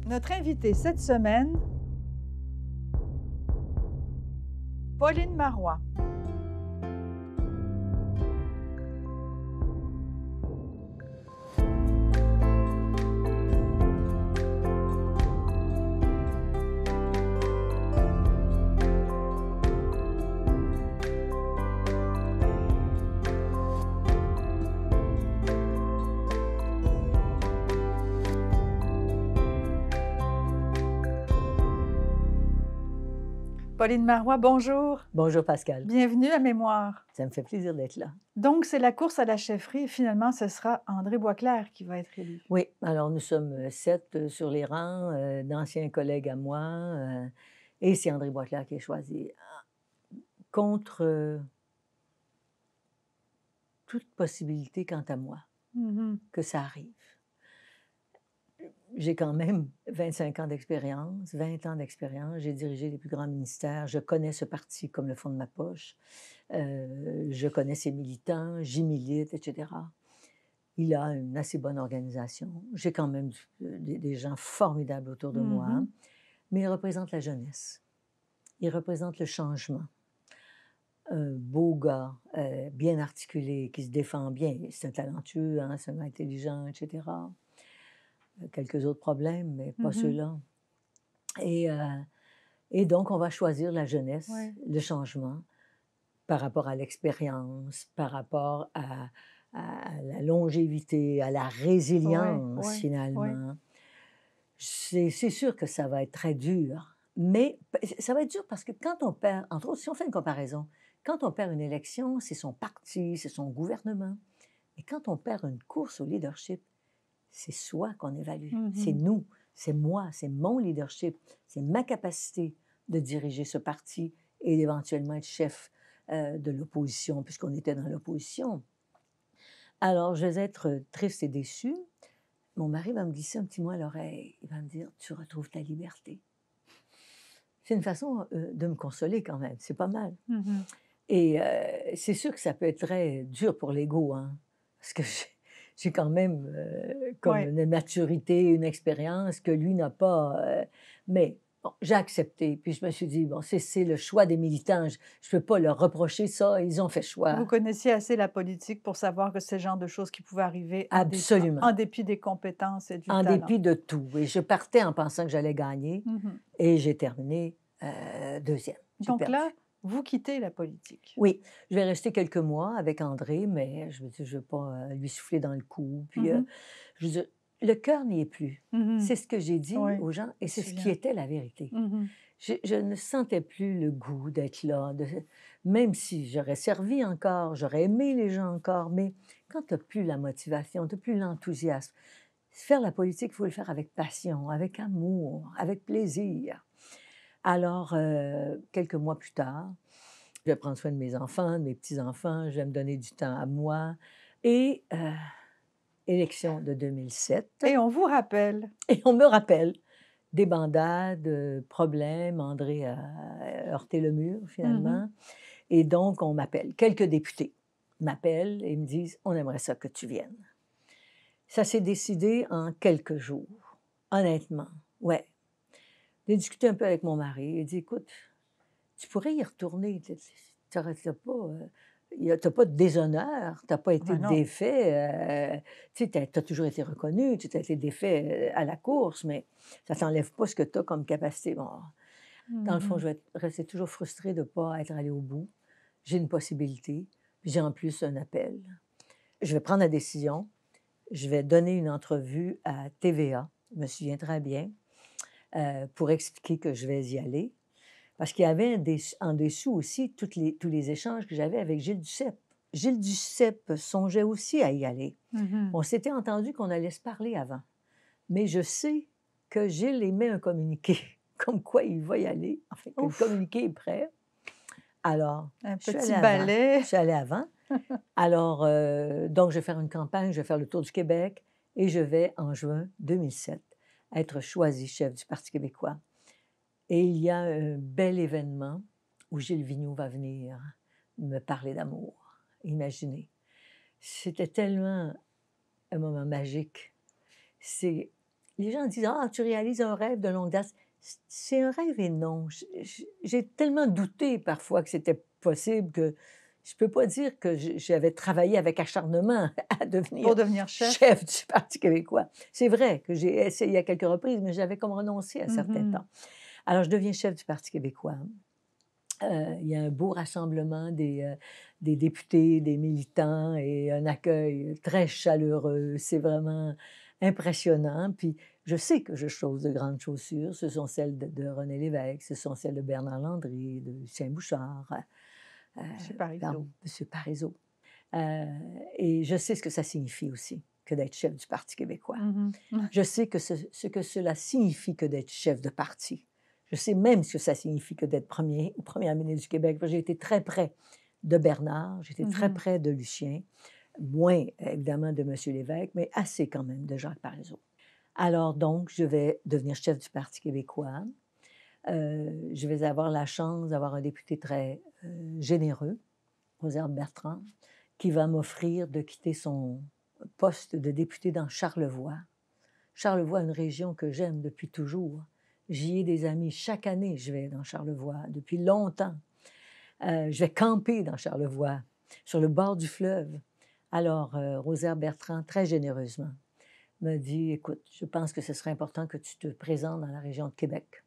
Notre invitée cette semaine, Pauline Marois. Pauline Marois, bonjour. Bonjour Pascal, Bienvenue à Mémoire. ça me fait plaisir d'être là. Donc, c'est la course à la chefferie et finalement, ce sera André Boisclair qui va être élu. Oui, alors nous sommes 7 sur les rangs, d'anciens collègues à moi, et c'est André Boisclair qui est choisi. Contre toute possibilité, quant à moi, que ça arrive. J'ai quand même 25 ans d'expérience, 20 ans d'expérience. J'ai dirigé les plus grands ministères. Je connais ce parti comme le fond de ma poche. Je connais ses militants, j'y milite, etc. Il a une assez bonne organisation. J'ai quand même des gens formidables autour de moi. Mais il représente la jeunesse. Il représente le changement. Un beau gars, bien articulé, qui se défend bien. C'est un talentueux, hein, c'est un intelligent, etc. Quelques autres problèmes, mais pas ceux-là. Et donc, on va choisir la jeunesse, le changement, par rapport à l'expérience, par rapport à la longévité, à la résilience, finalement. C'est sûr que ça va être très dur, mais ça va être dur parce que quand on perd, entre autres, si on fait une comparaison, quand on perd une élection, c'est son parti, c'est son gouvernement. Et quand on perd une course au leadership, c'est soi qu'on évalue. C'est nous, c'est moi, c'est mon leadership, c'est ma capacité de diriger ce parti et éventuellement être chef de l'opposition, puisqu'on était dans l'opposition. Alors, je vais être triste et déçue. Mon mari va me glisser un petit mot à l'oreille. Il va me dire, tu retrouves ta liberté. C'est une façon de me consoler quand même. C'est pas mal. Et c'est sûr que ça peut être très dur pour l'ego, hein, parce que j'ai quand même comme une maturité, une expérience que lui n'a pas. Mais bon, j'ai accepté. Puis je me suis dit, bon, c'est le choix des militants. Je ne peux pas leur reprocher ça. Ils ont fait choix. Vous connaissiez assez la politique pour savoir que c'est le genre de choses qui pouvaient arriver Absolument. en dépit des compétences et du talent. En dépit de tout. Et je partais en pensant que j'allais gagner. Et j'ai terminé deuxième. Donc là, vous quittez la politique. Oui, je vais rester quelques mois avec André, mais je ne veux pas lui souffler dans le cou. Puis, je veux dire, le cœur n'y est plus. C'est ce que j'ai dit aux gens et c'est ce qui était la vérité. Je ne sentais plus le goût d'être là, même si j'aurais servi encore, j'aurais aimé les gens encore, mais quand tu n'as plus la motivation, tu n'as plus l'enthousiasme, faire la politique, il faut le faire avec passion, avec amour, avec plaisir. Alors, quelques mois plus tard, je vais prendre soin de mes enfants, de mes petits-enfants, je vais me donner du temps à moi. Et élection de 2007. Et on vous rappelle. Et on me rappelle. Des bandades, problèmes, André a heurté le mur, finalement. Et donc, on m'appelle. Quelques députés m'appellent et me disent, on aimerait ça que tu viennes. Ça s'est décidé en quelques jours, honnêtement. Ouais. J'ai discuté un peu avec mon mari. Il dit, écoute, tu pourrais y retourner. Tu n'as pas de déshonneur, tu n'as pas été défait. Tu as toujours été reconnu, tu as été défait à la course, mais ça ne t'enlève pas ce que tu as comme capacité. Bon, dans le fond, je vais rester toujours frustrée de ne pas être allée au bout. J'ai une possibilité, puis j'ai en plus un appel. Je vais prendre la décision. Je vais donner une entrevue à TVA, je me souviens très bien, pour expliquer que je vais y aller. Parce qu'il y avait en dessous aussi tous les échanges que j'avais avec Gilles Duceppe. Gilles Duceppe songeait aussi à y aller. On s'était entendu qu'on allait se parler avant. Mais je sais que Gilles émet un communiqué, comme quoi il va y aller. Enfin, que le communiqué est prêt. Alors, je suis allée avant. Alors, donc, je vais faire une campagne, je vais faire le tour du Québec et je vais, en juin 2007, être choisie chef du Parti québécois. Et il y a un bel événement où Gilles Vigneault va venir me parler d'amour. Imaginez. C'était tellement un moment magique. C'est les gens disent: «Ah, tu réalises un rêve de longue date». C'est un rêve et non. J'ai tellement douté parfois que c'était possible que je peux pas dire que j'avais travaillé avec acharnement à devenir Pour devenir chef? chef du Parti québécois. C'est vrai que j'ai essayé à quelques reprises, mais j'avais comme renoncé à certains Mmh. temps. Alors je deviens chef du Parti québécois. Il y a un beau rassemblement des députés, des militants et un accueil très chaleureux. C'est vraiment impressionnant. Puis je sais que je chausse de grandes chaussures. Ce sont celles de René Lévesque, ce sont celles de Bernard Landry, de Lucien Bouchard, euh, Chez Parizeau. M. Parizeau. Euh, et je sais ce que ça signifie aussi, que d'être chef du Parti québécois. Mmh. Je sais que ce que cela signifie que d'être chef de parti. Je sais même ce que ça signifie que d'être premier ou première ministre du Québec. J'ai été très près de Bernard, j'étais très Mmh. près de Lucien, moins évidemment de M. Lévesque, mais assez quand même de Jacques Parizeau. Alors donc, je vais devenir chef du Parti québécois. Je vais avoir la chance d'avoir un député très généreux, Rosaire Bertrand, qui va m'offrir de quitter son poste de député dans Charlevoix. Charlevoix, une région que j'aime depuis toujours. J'y ai des amis. Chaque année, je vais dans Charlevoix, depuis longtemps. Je vais camper dans Charlevoix, sur le bord du fleuve. Alors, Rosaire Bertrand, très généreusement, me dit, écoute, je pense que ce serait important que tu te présentes dans la région de Québec.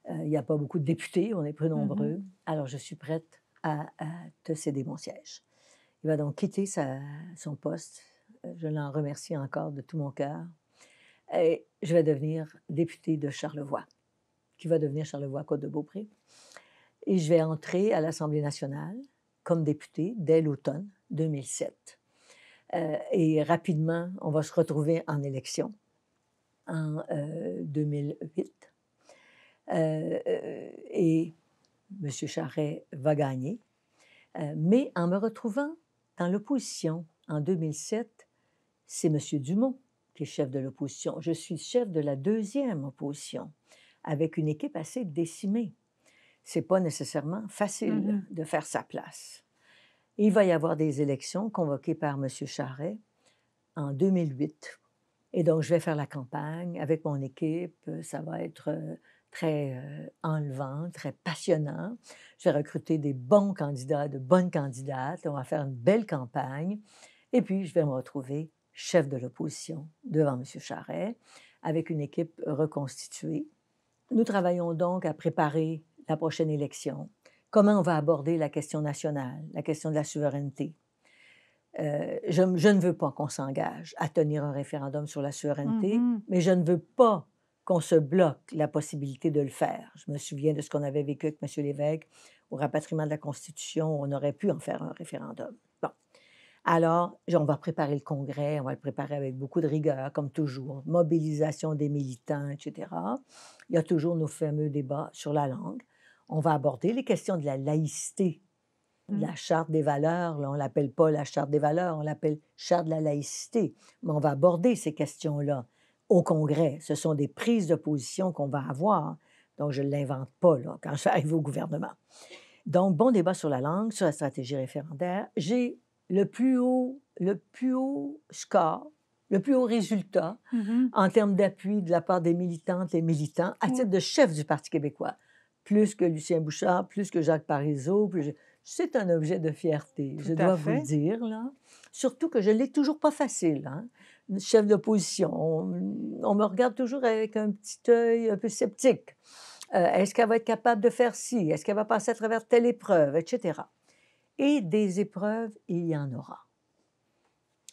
Il n'y a pas beaucoup de députés, on est peu Mmh. nombreux. Alors, je suis prête à te céder mon siège. Il va donc quitter son poste. Je l'en remercie encore de tout mon cœur. Et je vais devenir députée de Charlevoix, qui va devenir Charlevoix-Côte-de-Beaupré. Et je vais entrer à l'Assemblée nationale comme députée dès l'automne 2007. Et rapidement, on va se retrouver en élection en 2008. Et M. Charest va gagner. Mais en me retrouvant dans l'opposition en 2007, c'est M. Dumont qui est chef de l'opposition. Je suis chef de la deuxième opposition, avec une équipe assez décimée. C'est pas nécessairement facile Mmh. de faire sa place. Il va y avoir des élections convoquées par M. Charest en 2008. Et donc, je vais faire la campagne avec mon équipe. Ça va être très enlevant, très passionnant. Je vais recruter des bons candidats, de bonnes candidates. On va faire une belle campagne. Et puis, je vais me retrouver chef de l'opposition devant M. Charest avec une équipe reconstituée. Nous travaillons donc à préparer la prochaine élection. Comment on va aborder la question nationale, la question de la souveraineté? Je ne veux pas qu'on s'engage à tenir un référendum sur la souveraineté, Mmh. mais je ne veux pas qu'on se bloque la possibilité de le faire. Je me souviens de ce qu'on avait vécu avec M. Lévesque au rapatriement de la Constitution. On aurait pu en faire un référendum. Bon. Alors, on va préparer le Congrès, on va le préparer avec beaucoup de rigueur, comme toujours. Mobilisation des militants, etc. Il y a toujours nos fameux débats sur la langue. On va aborder les questions de la laïcité. La charte des valeurs, là, on ne l'appelle pas la charte des valeurs, on l'appelle charte de la laïcité. Mais on va aborder ces questions-là au Congrès. Ce sont des prises de position qu'on va avoir. Donc, je ne l'invente pas là, quand je vais arriver au gouvernement. Donc, bon débat sur la langue, sur la stratégie référendaire. J'ai le plus haut score, le plus haut résultat Mmh. en termes d'appui de la part des militantes et militants à titre Ouais. de chef du Parti québécois. Plus que Lucien Bouchard, plus que Jacques Parizeau. C'est un objet de fierté, Tout je à dois vous le fait. dire, là. Surtout que je ne l'ai toujours pas facile, hein. Chef d'opposition, on me regarde toujours avec un petit œil un peu sceptique. Est-ce qu'elle va être capable de faire ci? Est-ce qu'elle va passer à travers telle épreuve, etc. Et des épreuves, il y en aura.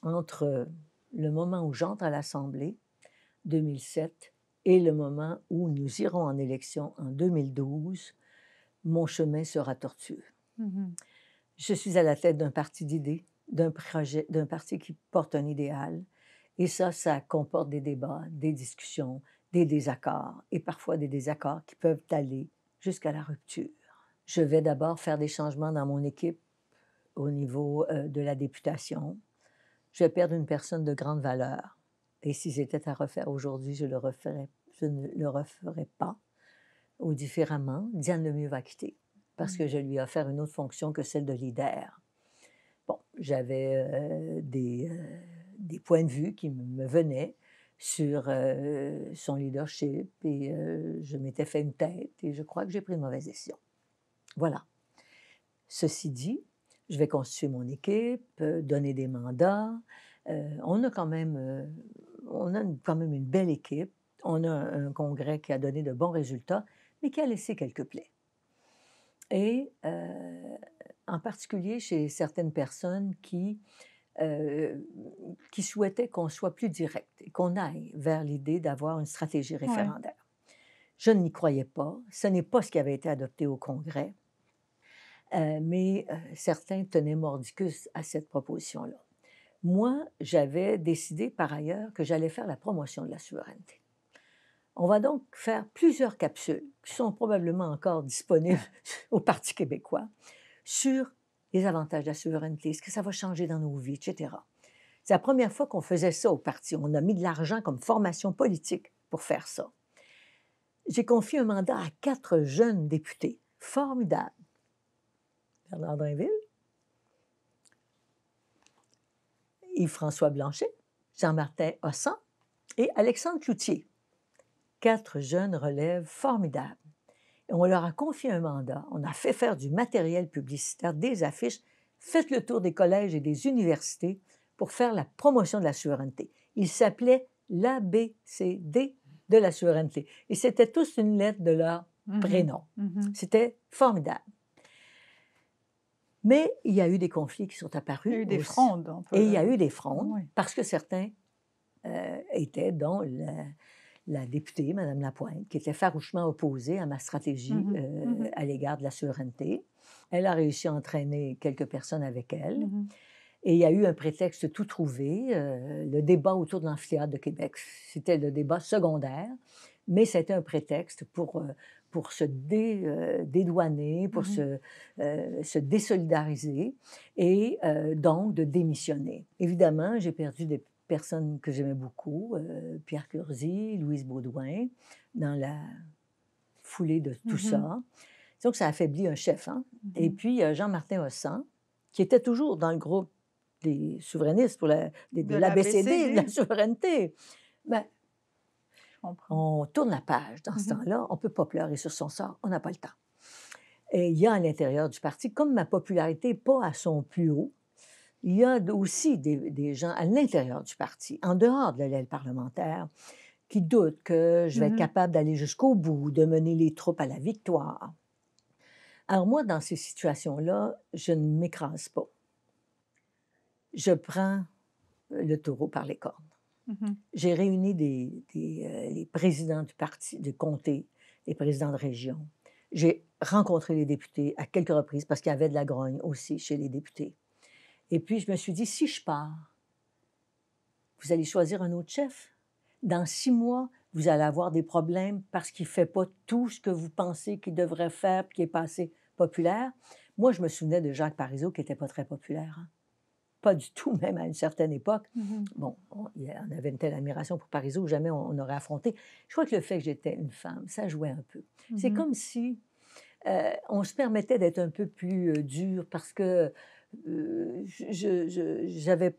Entre le moment où j'entre à l'Assemblée, 2007, et le moment où nous irons en élection en 2012, mon chemin sera tortueux. Mmh. Je suis à la tête d'un parti d'idées, d'un projet, d'un parti qui porte un idéal. Et ça comporte des débats, des discussions, des désaccords, et parfois des désaccords qui peuvent aller jusqu'à la rupture. Je vais d'abord faire des changements dans mon équipe au niveau de la députation. Je vais perdre une personne de grande valeur. Et si c'était à refaire aujourd'hui, je ne le referais pas. Ou différemment, Diane Lemieux va quitter parce que je lui ai offert une autre fonction que celle de leader. Bon, j'avais des points de vue qui me venaient sur son leadership et je m'étais fait une tête et je crois que j'ai pris une mauvaise décision. Voilà. Ceci dit, je vais constituer mon équipe, donner des mandats. On a quand même une belle équipe. On a un congrès qui a donné de bons résultats, mais qui a laissé quelques plaies. Et en particulier chez certaines personnes qui souhaitaient qu'on soit plus direct et qu'on aille vers l'idée d'avoir une stratégie référendaire. Je n'y croyais pas. Ce n'est pas ce qui avait été adopté au Congrès. Mais certains tenaient mordicus à cette proposition-là. Moi, j'avais décidé par ailleurs que j'allais faire la promotion de la souveraineté. On va donc faire plusieurs capsules qui sont probablement encore disponibles au Parti québécois sur les avantages de la souveraineté, ce que ça va changer dans nos vies, etc. C'est la première fois qu'on faisait ça au Parti. On a mis de l'argent comme formation politique pour faire ça. J'ai confié un mandat à 4 jeunes députés formidables. Bernard Drinville, Yves-François Blanchet, Jean-Martin Hossan et Alexandre Cloutier. 4 jeunes relèves formidables. Et on leur a confié un mandat. On a fait faire du matériel publicitaire, des affiches, fait le tour des collèges et des universités pour faire la promotion de la souveraineté. Il s'appelait l'ABCD de la souveraineté. Et c'était tous une lettre de leur prénom. C'était formidable. Mais il y a eu des conflits qui sont apparus. Il y a eu des frondes. Et il y a eu des frondes parce que certains étaient, dont la députée, Mme Lapointe, qui était farouchement opposée à ma stratégie à l'égard de la souveraineté. Elle a réussi à entraîner quelques personnes avec elle. Et il y a eu un prétexte tout trouvé, le débat autour de l'amphithéâtre de Québec. C'était le débat secondaire, mais c'était un prétexte pour se dédouaner, pour se désolidariser et donc de démissionner. Évidemment, j'ai perdu des personnes que j'aimais beaucoup, Pierre Curzi, Louise Baudouin, dans la foulée de tout ça. Donc, ça affaiblit un chef. Hein? Et puis, Jean-Martin Hossan, qui était toujours dans le groupe des souverainistes pour de l'ABCD, de la souveraineté. Ben, on tourne la page dans ce temps-là. On ne peut pas pleurer sur son sort. On n'a pas le temps. Et il y a à l'intérieur du parti, comme ma popularité n'est pas à son plus haut, il y a aussi des gens à l'intérieur du parti, en dehors de l'aile parlementaire, qui doutent que je vais être capable d'aller jusqu'au bout, de mener les troupes à la victoire. Alors moi, dans ces situations-là, je ne m'écrase pas. Je prends le taureau par les cornes. J'ai réuni les présidents du parti, de comté, les présidents de région. J'ai rencontré les députés à quelques reprises parce qu'il y avait de la grogne aussi chez les députés. Et puis, je me suis dit, si je pars, vous allez choisir un autre chef. Dans 6 mois, vous allez avoir des problèmes parce qu'il ne fait pas tout ce que vous pensez qu'il devrait faire et qui n'est pas assez populaire. Moi, je me souvenais de Jacques Parizeau qui n'était pas très populaire. Hein? Pas du tout, même à une certaine époque. Bon, on avait une telle admiration pour Parizeau, jamais on aurait affronté. Je crois que le fait que j'étais une femme, ça jouait un peu. C'est comme si on se permettait d'être un peu plus dur parce que j'avais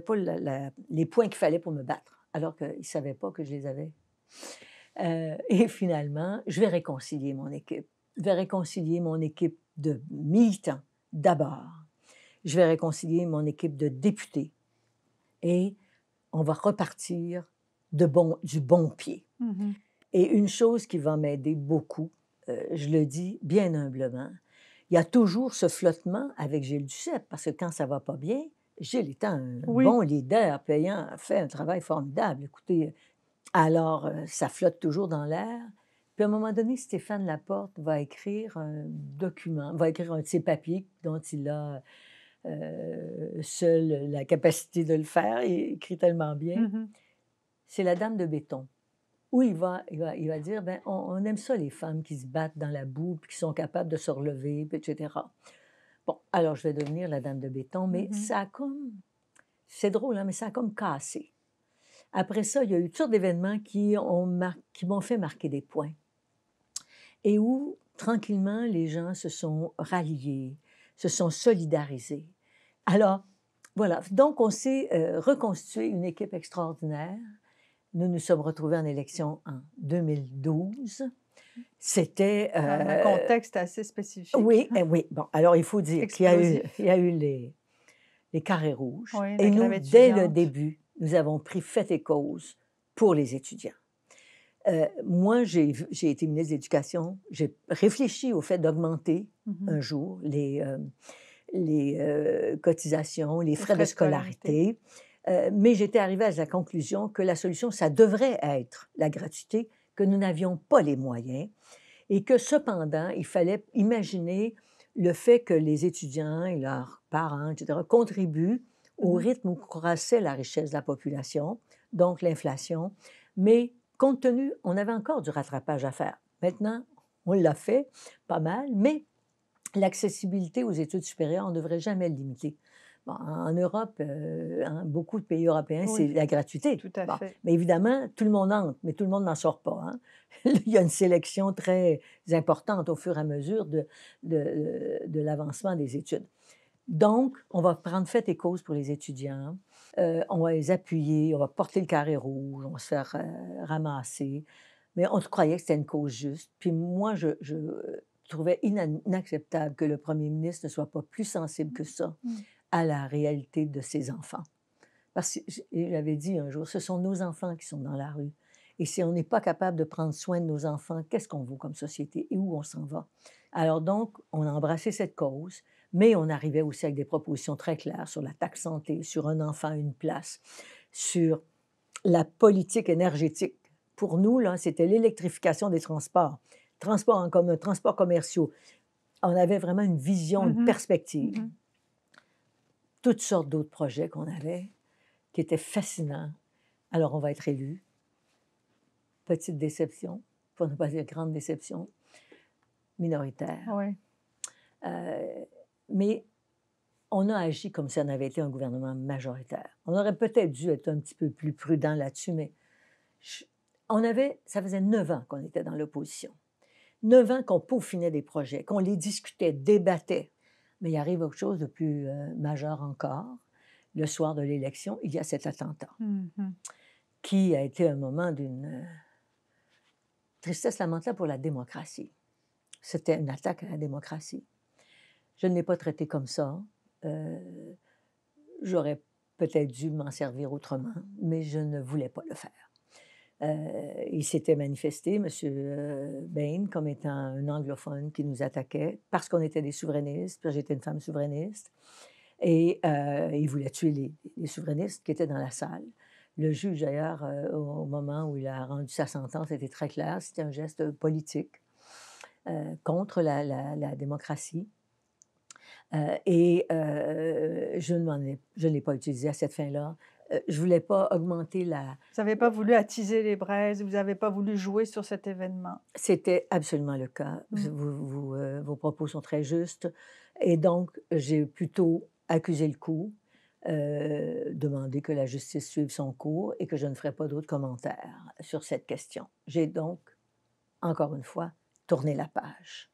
pas les points qu'il fallait pour me battre, alors qu'ils ne savaient pas que je les avais. Et finalement, je vais réconcilier mon équipe. Je vais réconcilier mon équipe de militants, d'abord. Je vais réconcilier mon équipe de députés. Et on va repartir du bon pied. Et une chose qui va m'aider beaucoup, je le dis bien humblement, il y a toujours ce flottement avec Gilles Duceppe, parce que quand ça ne va pas bien, Gilles étant un bon leader, payant, fait un travail formidable. Écoutez, alors ça flotte toujours dans l'air. Puis à un moment donné, Stéphane Laporte va écrire un document, va écrire un de ses papiers dont il a seul la capacité de le faire. Il écrit tellement bien. C'est La Dame de béton. Où il va dire, ben, on aime ça, les femmes qui se battent dans la boue, puis qui sont capables de se relever, etc. Bon, alors je vais devenir la Dame de béton, mais ça a comme... C'est drôle, hein, mais ça a comme cassé. Après ça, il y a eu toutes sortes d'événements qui m'ont fait marquer des points. Et où, tranquillement, les gens se sont ralliés, se sont solidarisés. Alors, voilà. Donc, on s'est reconstitué une équipe extraordinaire. nous nous sommes retrouvés en élection en 2012. C'était... Dans un contexte assez spécifique. Oui, oui. Bon, alors il faut dire qu'il y a eu les carrés rouges. Oui, et nous, dès le début, nous avons pris fait et cause pour les étudiants. Moi, j'ai été ministre de l'Éducation. J'ai réfléchi au fait d'augmenter un jour les cotisations, les frais de scolarité. Mais j'étais arrivée à la conclusion que la solution, ça devrait être la gratuité, que nous n'avions pas les moyens et que cependant, il fallait imaginer le fait que les étudiants et leurs parents, etc., contribuent au rythme où croissait la richesse de la population, donc l'inflation. Mais compte tenu, on avait encore du rattrapage à faire. Maintenant, on l'a fait, pas mal, mais l'accessibilité aux études supérieures, on ne devrait jamais le limiter. Bon, en Europe, beaucoup de pays européens, c'est la gratuité. Tout à fait. Mais évidemment, tout le monde entre, mais tout le monde n'en sort pas. Hein? Il y a une sélection très importante au fur et à mesure de l'avancement des études. Donc, on va prendre fait et cause pour les étudiants. On va les appuyer, on va porter le carré rouge, on va se faire ramasser. Mais on croyait que c'était une cause juste. Puis moi, je trouvais inacceptable que le premier ministre ne soit pas plus sensible que ça à la réalité de ses enfants. Parce que j'avais dit un jour, ce sont nos enfants qui sont dans la rue. Et si on n'est pas capable de prendre soin de nos enfants, qu'est-ce qu'on vaut comme société et où on s'en va? Alors donc, on a embrassé cette cause, mais on arrivait aussi avec des propositions très claires sur la taxe santé, sur un enfant, une place, sur la politique énergétique. Pour nous, là, c'était l'électrification des transports, transports en commun, transports commerciaux. On avait vraiment une vision, une perspective. Toutes sortes d'autres projets qu'on avait qui étaient fascinants. Alors, on va être élus. Petite déception, pour ne pas dire grande déception, minoritaire. Oui. Mais on a agi comme si on avait été un gouvernement majoritaire. On aurait peut-être dû être un petit peu plus prudent là-dessus, mais ça faisait 9 ans qu'on était dans l'opposition. 9 ans qu'on peaufinait des projets, qu'on les discutait, débattait. Mais il arrive autre chose de plus majeur encore. Le soir de l'élection, il y a cet attentat qui a été un moment d'une tristesse lamentable pour la démocratie. C'était une attaque à la démocratie. Je ne l'ai pas traité comme ça. J'aurais peut-être dû m'en servir autrement, mais je ne voulais pas le faire. Il s'était manifesté, M. Bain, comme étant un anglophone qui nous attaquait parce qu'on était des souverainistes, puis j'étais une femme souverainiste. Et il voulait tuer les souverainistes qui étaient dans la salle. Le juge, d'ailleurs, au moment où il a rendu sa sentence, était très clair. C'était un geste politique contre la démocratie. Je ne l'ai pas utilisé à cette fin-là. Je ne voulais pas augmenter la... Vous n'avez pas voulu attiser les braises, vous n'avez pas voulu jouer sur cet événement. C'était absolument le cas. Vos propos sont très justes. Et donc, j'ai plutôt accusé le coup, demandé que la justice suive son cours et que je ne ferai pas d'autres commentaires sur cette question. J'ai donc, encore une fois, tourné la page.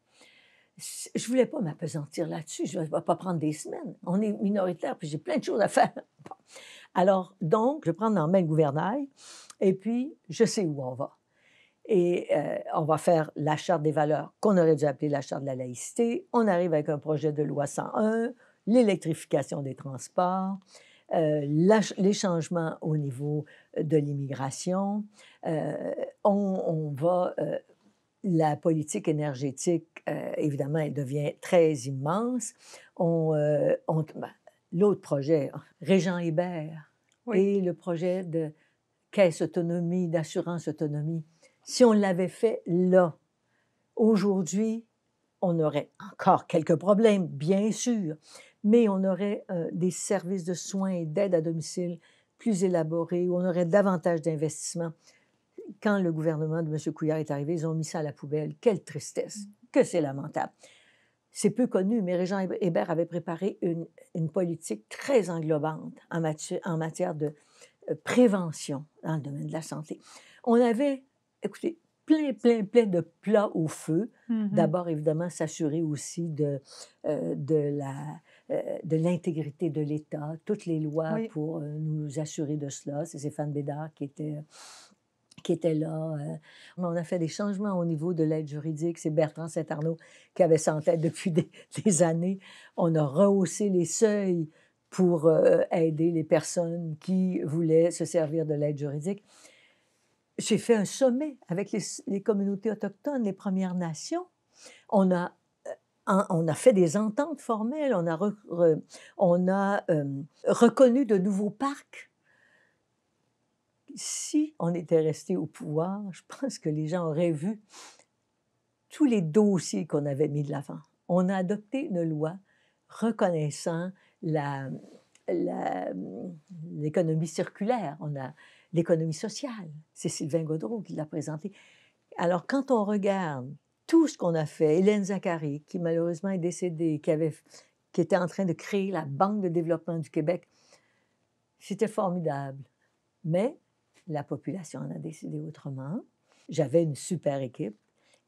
Je ne voulais pas m'appesantir là-dessus. Je ne vais pas prendre des semaines. On est minoritaire, puis j'ai plein de choses à faire. Alors, donc, je prends en main le gouvernail et puis je sais où on va. Et on va faire la Charte des valeurs qu'on aurait dû appeler la Charte de la laïcité. On arrive avec un projet de loi 101, l'électrification des transports, les changements au niveau de l'immigration. On va... la politique énergétique, évidemment, elle devient très immense. L'autre projet, Régent Hébert, et le projet de caisse autonomie, d'assurance autonomie, si on l'avait fait là, aujourd'hui, on aurait encore quelques problèmes, bien sûr, mais on aurait des services de soins et d'aide à domicile plus élaborés, où on aurait davantage d'investissements. Quand le gouvernement de M. Couillard est arrivé, ils ont mis ça à la poubelle. Quelle tristesse! Que c'est lamentable. C'est peu connu, mais Régent Hébert avait préparé une politique très englobante en matière de prévention dans le domaine de la santé. On avait, écoutez, plein de plats au feu. D'abord, évidemment, s'assurer aussi de l'intégrité de l'État, toutes les lois pour nous assurer de cela. C'est Stéphane Bédard qui était qui était là. On a fait des changements au niveau de l'aide juridique. C'est Bertrand Saint-Arnaud qui avait ça en tête depuis des années. On a rehaussé les seuils pour aider les personnes qui voulaient se servir de l'aide juridique. J'ai fait un sommet avec les communautés autochtones, les Premières Nations. On a fait des ententes formelles, on a reconnu de nouveaux parcs. Si on était resté au pouvoir, je pense que les gens auraient vu tous les dossiers qu'on avait mis de l'avant. On a adopté une loi reconnaissant l'économie circulaire, on a l'économie sociale. C'est Sylvain Gaudreault qui l'a présenté. Alors, quand on regarde tout ce qu'on a fait, Hélène Zacharie, qui malheureusement est décédée, qui était en train de créer la Banque de développement du Québec, c'était formidable. Mais la population en a décidé autrement. J'avais une super équipe.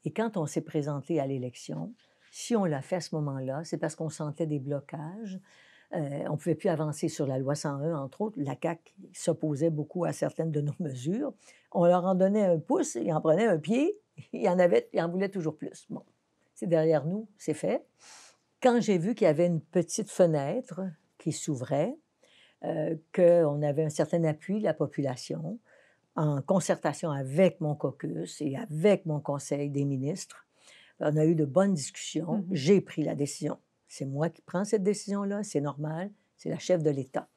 Et quand on s'est présenté à l'élection, si on l'a fait à ce moment-là, c'est parce qu'on sentait des blocages. On ne pouvait plus avancer sur la loi 101, entre autres. La CAQ s'opposait beaucoup à certaines de nos mesures. On leur en donnait un pouce, ils en prenaient un pied, ils en voulaient toujours plus. Bon, c'est derrière nous, c'est fait. Quand j'ai vu qu'il y avait une petite fenêtre qui s'ouvrait, qu'on avait un certain appui de la population, en concertation avec mon caucus et avec mon conseil des ministres, on a eu de bonnes discussions. J'ai pris la décision. C'est moi qui prends cette décision-là, c'est normal, c'est la chef de l'État.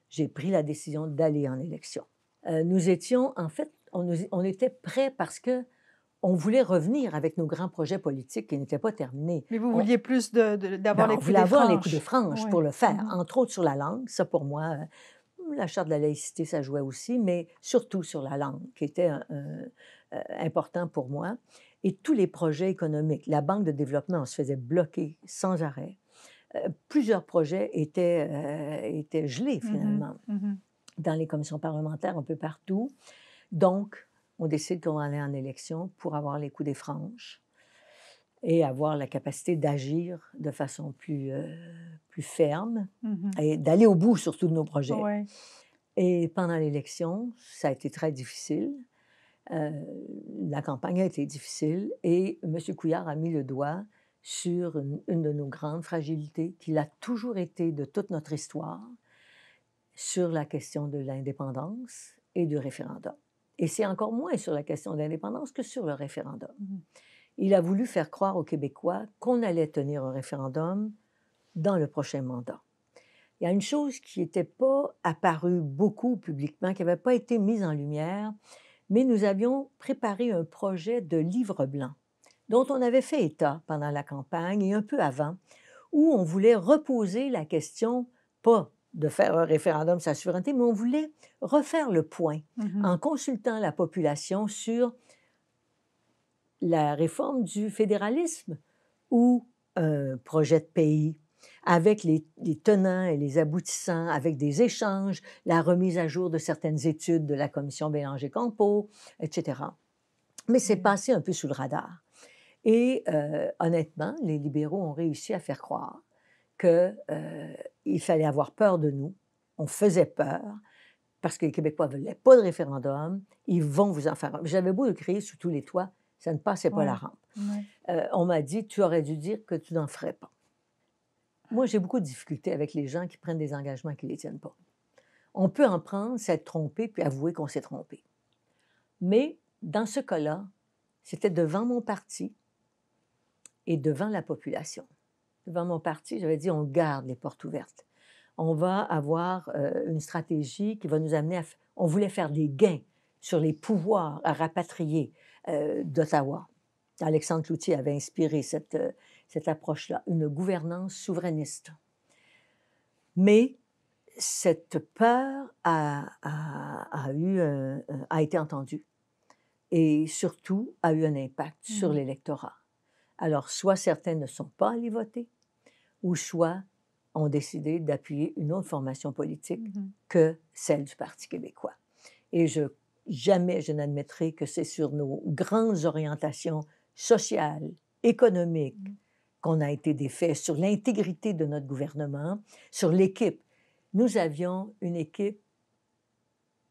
J'ai pris la décision d'aller en élection. Nous étions, en fait, on était prêts parce qu'on voulait revenir avec nos grands projets politiques qui n'étaient pas terminés. Mais vous vouliez plus d'avoir les coups de franche. On voulait avoir les coups de franche pour le faire, Mm-hmm. entre autres sur la langue. Ça, pour moi, la charte de la laïcité, ça jouait aussi, mais surtout sur la langue, qui était important pour moi. Et tous les projets économiques. La Banque de développement, on se faisait bloquer sans arrêt. Plusieurs projets étaient gelés, finalement, dans les commissions parlementaires, un peu partout. Donc, on décide qu'on allait en élection pour avoir les coups des franches et avoir la capacité d'agir de façon plus ferme et d'aller au bout, surtout, de nos projets. Ouais. Et pendant l'élection, ça a été très difficile. La campagne a été difficile et M. Couillard a mis le doigt sur une de nos grandes fragilités, qui l'a toujours été de toute notre histoire, sur la question de l'indépendance et du référendum. Et c'est encore moins sur la question de l'indépendance que sur le référendum. Il a voulu faire croire aux Québécois qu'on allait tenir un référendum dans le prochain mandat. Il y a une chose qui n'était pas apparue beaucoup publiquement, qui n'avait pas été mise en lumière, mais nous avions préparé un projet de livre blanc dont on avait fait état pendant la campagne et un peu avant, où on voulait reposer la question, pas de faire un référendum sur la souveraineté, mais on voulait refaire le point en consultant la population sur la réforme du fédéralisme ou un projet de pays, avec les tenants et les aboutissants, avec des échanges, la remise à jour de certaines études de la commission Bélanger-Campeau, etc. Mais c'est passé un peu sous le radar. Et honnêtement, les libéraux ont réussi à faire croire qu'il fallait avoir peur de nous. On faisait peur parce que les Québécois ne voulaient pas de référendum. Ils vont vous en faire un. J'avais beau le crier sous tous les toits, ça ne passait pas la rampe. On m'a dit, tu aurais dû dire que tu n'en ferais pas. Moi, j'ai beaucoup de difficultés avec les gens qui prennent des engagements et qui ne les tiennent pas. On peut en prendre, s'être trompé, puis avouer qu'on s'est trompé. Mais dans ce cas-là, c'était devant mon parti et devant la population. Devant mon parti, j'avais dit, on garde les portes ouvertes. On va avoir une stratégie qui va nous amener à... On voulait faire des gains sur les pouvoirs à rapatrier d'Ottawa. Alexandre Cloutier avait inspiré cette approche-là, une gouvernance souverainiste. Mais cette peur a été entendue et surtout a eu un impact sur l'électorat. Alors, soit certains ne sont pas allés voter, ou soit ont décidé d'appuyer une autre formation politique que celle du Parti québécois. Et jamais je n'admettrai que c'est sur nos grandes orientations sociales, économiques, qu'on a été défaits, sur l'intégrité de notre gouvernement, sur l'équipe. Nous avions une équipe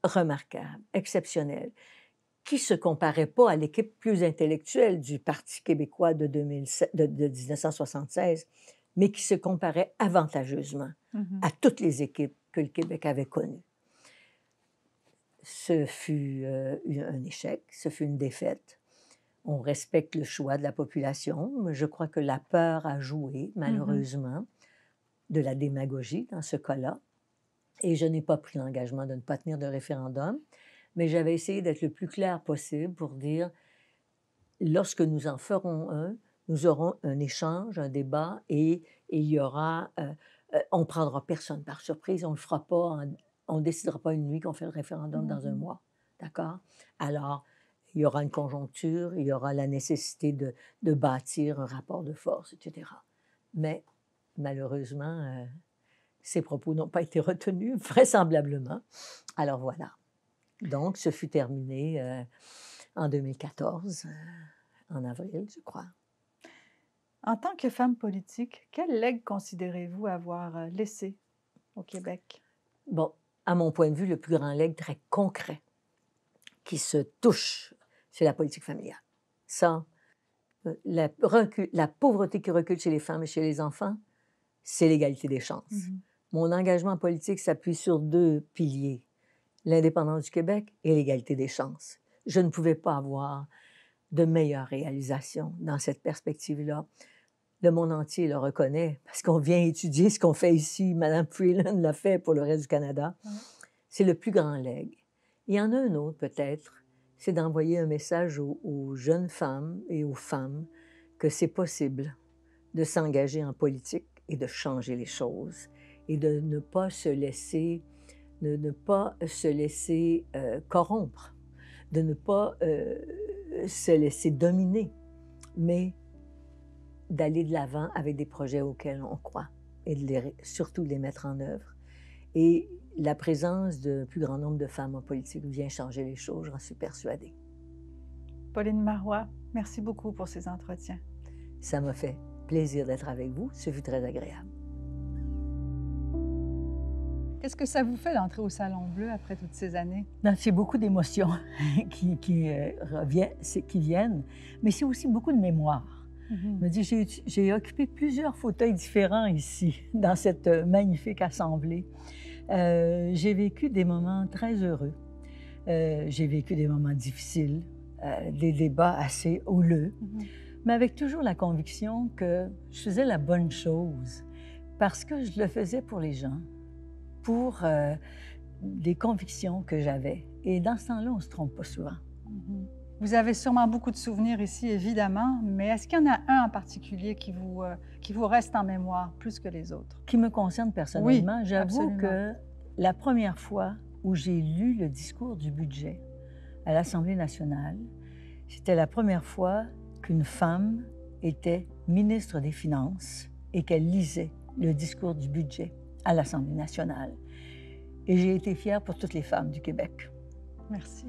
remarquable, exceptionnelle, qui ne se comparait pas à l'équipe plus intellectuelle du Parti québécois de 1976, mais qui se comparait avantageusement à toutes les équipes que le Québec avait connues. Ce fut un échec, ce fut une défaite. On respecte le choix de la population, mais je crois que la peur a joué, malheureusement, de la démagogie dans ce cas-là. Et je n'ai pas pris l'engagement de ne pas tenir de référendum, mais j'avais essayé d'être le plus clair possible pour dire, lorsque nous en ferons un, nous aurons un échange, un débat, et il y aura... on ne prendra personne par surprise, on ne le fera pas, on ne décidera pas une nuit qu'on fait le référendum dans un mois, d'accord? Alors, il y aura une conjoncture, il y aura la nécessité de bâtir un rapport de force, etc. Mais, malheureusement, ces propos n'ont pas été retenus, vraisemblablement. Alors, voilà. Donc, ce fut terminé en 2014, en avril, je crois. En tant que femme politique, quel legs considérez-vous avoir laissé au Québec? Bon, à mon point de vue, le plus grand legs très concret qui se touche, c'est la politique familiale. Ça, la pauvreté qui recule chez les femmes et chez les enfants, c'est l'égalité des chances. Mon engagement politique s'appuie sur 2 piliers, l'indépendance du Québec et l'égalité des chances. Je ne pouvais pas avoir de meilleure réalisation dans cette perspective-là. Le monde entier le reconnaît parce qu'on vient étudier ce qu'on fait ici. Mme Freeland l'a fait pour le reste du Canada. C'est le plus grand legs. Il y en a un autre, peut-être, c'est d'envoyer un message aux jeunes femmes et aux femmes que c'est possible de s'engager en politique et de changer les choses et de ne pas se laisser, corrompre, de ne pas se laisser dominer, mais d'aller de l'avant avec des projets auxquels on croit et surtout de les mettre en œuvre. Et la présence d'un plus grand nombre de femmes en politique vient changer les choses, j'en suis persuadée. Pauline Marois, merci beaucoup pour ces entretiens. Ça m'a fait plaisir d'être avec vous, ce fut très agréable. Qu'est-ce que ça vous fait d'entrer au Salon Bleu après toutes ces années? C'est beaucoup d'émotions qui viennent, mais c'est aussi beaucoup de mémoire. J'ai occupé plusieurs fauteuils différents ici, dans cette magnifique assemblée. J'ai vécu des moments très heureux. J'ai vécu des moments difficiles, des débats assez houleux, mais avec toujours la conviction que je faisais la bonne chose parce que je le faisais pour les gens, pour des convictions que j'avais. Et dans ce temps-là, on ne se trompe pas souvent. Vous avez sûrement beaucoup de souvenirs ici, évidemment, mais est-ce qu'il y en a un en particulier qui vous reste en mémoire plus que les autres? Qui me concerne personnellement, oui, j'avoue que la première fois où j'ai lu le discours du budget à l'Assemblée nationale, c'était la première fois qu'une femme était ministre des Finances et qu'elle lisait le discours du budget à l'Assemblée nationale. Et j'ai été fière pour toutes les femmes du Québec. Merci.